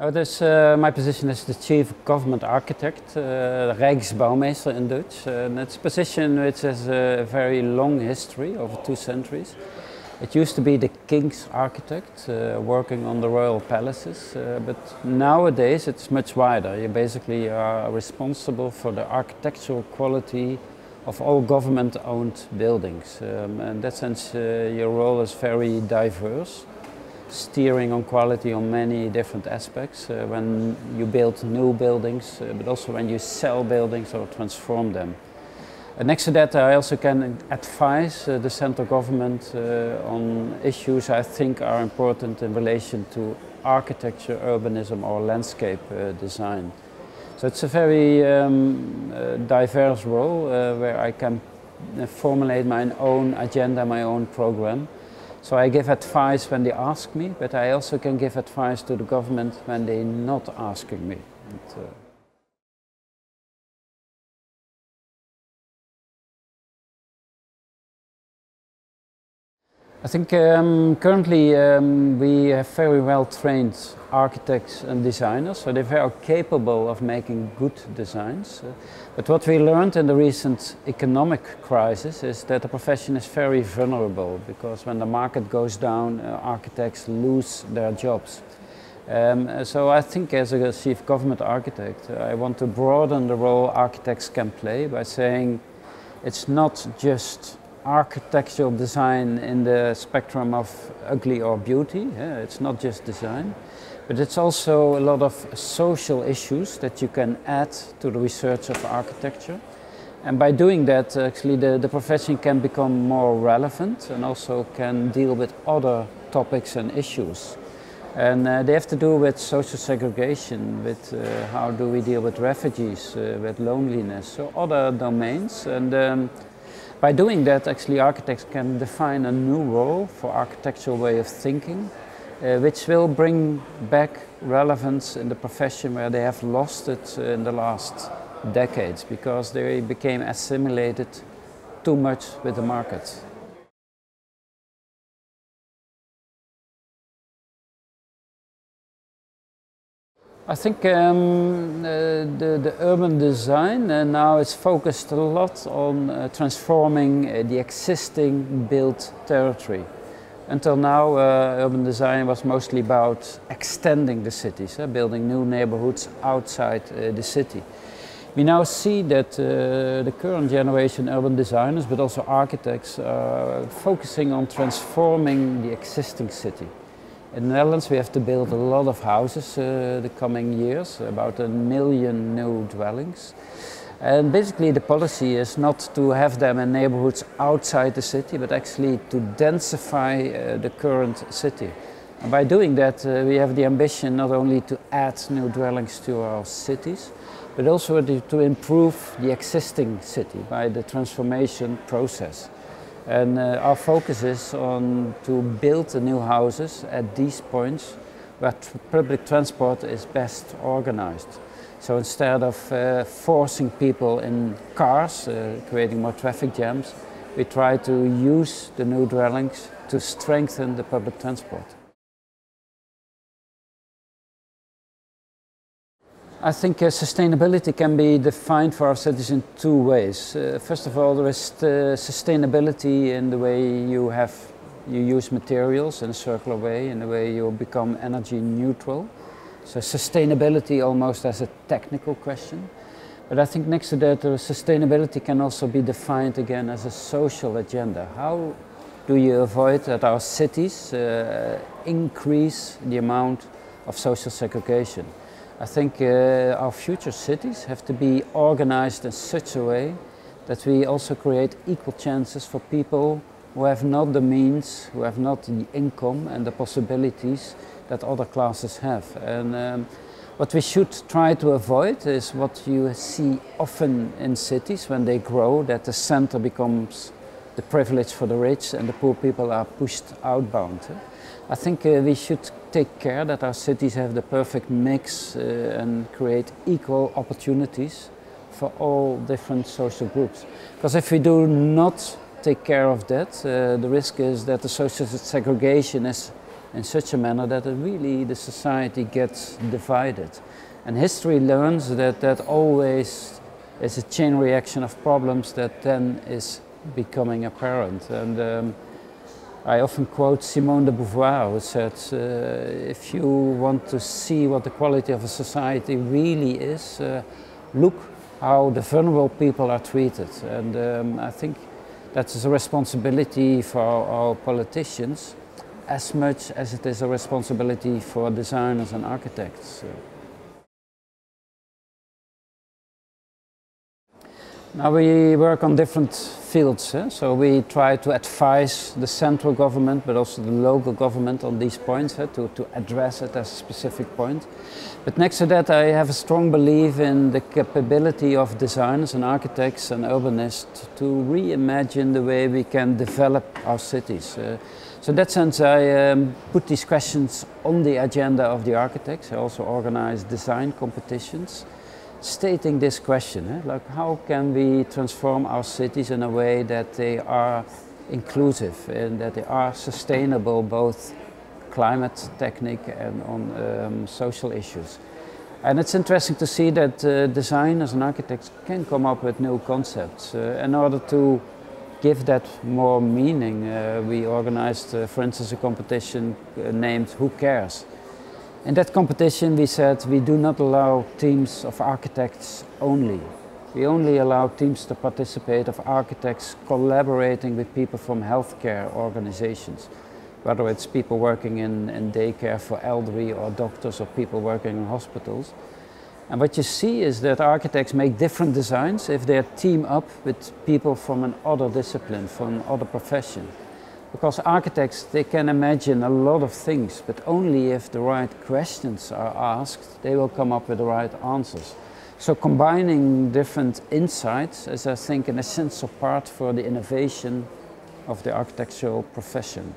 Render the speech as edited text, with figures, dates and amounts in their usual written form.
My position is the Chief Government Architect, Rijksbouwmeester in Dutch. And it's a position which has a very long history, over 2 centuries. It used to be the King's Architect, working on the royal palaces, but nowadays it's much wider. You basically are responsible for the architectural quality of all government-owned buildings. In that sense, your role is very diverse, steering on quality on many different aspects when you build new buildings, but also when you sell buildings or transform them. Next to that, I also can advise the central government on issues I think are important in relation to architecture, urbanism or landscape design. So it's a very diverse role where I can formulate my own agenda, my own program. So I give advice when they ask me, but I also can give advice to the government when they're not asking me. I think currently we have very well trained architects and designers, so they're very capable of making good designs. But what we learned in the recent economic crisis is that the profession is very vulnerable, because when the market goes down, architects lose their jobs. So I think as a chief government architect, I want to broaden the role architects can play by saying it's not just architectural design in the spectrum of ugly or beauty. It's not just design, but it's also a lot of social issues that you can add to the research of architecture. And by doing that, actually the profession can become more relevant and also can deal with other topics and issues. And they have to do with social segregation, with how do we deal with refugees, with loneliness, so other domains. And by doing that, actually architects can define a new role for architectural way of thinking, which will bring back relevance in the profession where they have lost it in the last decades, because they became assimilated too much with the market. I think the urban design now is focused a lot on transforming the existing built territory. Until now, urban design was mostly about extending the cities, building new neighborhoods outside the city. We now see that the current generation urban designers, but also architects, are focusing on transforming the existing city. In the Netherlands we have to build a lot of houses the coming years, about 1 million new dwellings. And basically the policy is not to have them in neighborhoods outside the city, but actually to densify the current city. And by doing that we have the ambition not only to add new dwellings to our cities, but also to improve the existing city by the transformation process. And our focus is on to build the new houses at these points where public transport is best organized. So instead of forcing people in cars, creating more traffic jams, we try to use the new dwellings to strengthen the public transport. I think sustainability can be defined for our cities in 2 ways. First of all, there is sustainability in the way you use materials in a circular way, in the way you become energy neutral. So sustainability almost as a technical question. But I think next to that, sustainability can also be defined again as a social agenda. How do you avoid that our cities increase the amount of social segregation? I think our future cities have to be organized in such a way that we also create equal chances for people who have not the means, who have not the income and the possibilities that other classes have. And what we should try to avoid is what you see often in cities when they grow, that the center becomes the privilege for the rich and the poor people are pushed outbound. I think we should take care that our cities have the perfect mix and create equal opportunities for all different social groups. Because if we do not take care of that, the risk is that the social segregation is in such a manner that it really, the society gets divided. And history learns that that always is a chain reaction of problems that then is becoming apparent. And I often quote Simone de Beauvoir, who said, if you want to see what the quality of a society really is, look how the vulnerable people are treated. And I think that's a responsibility for our politicians as much as it is a responsibility for designers and architects. Now we work on different fields, so we try to advise the central government but also the local government on these points, to address it as a specific point. But next to that I have a strong belief in the capability of designers and architects and urbanists to reimagine the way we can develop our cities. So in that sense I put these questions on the agenda of the architects. I also organize design competitions stating this question, like how can we transform our cities in a way that they are inclusive and that they are sustainable, both climate technique and on social issues. And it's interesting to see that designers and architects can come up with new concepts. In order to give that more meaning, we organized, for instance, a competition named Who Cares? In that competition we said we do not allow teams of architects only. We only allow teams to participate of architects collaborating with people from healthcare organizations, whether it's people working in daycare for elderly or doctors or people working in hospitals. And what you see is that architects make different designs if they team up with people from another discipline, from other profession. Because architects, they can imagine a lot of things, but only if the right questions are asked, they will come up with the right answers. So combining different insights is, I think, an essential part for the innovation of the architectural profession.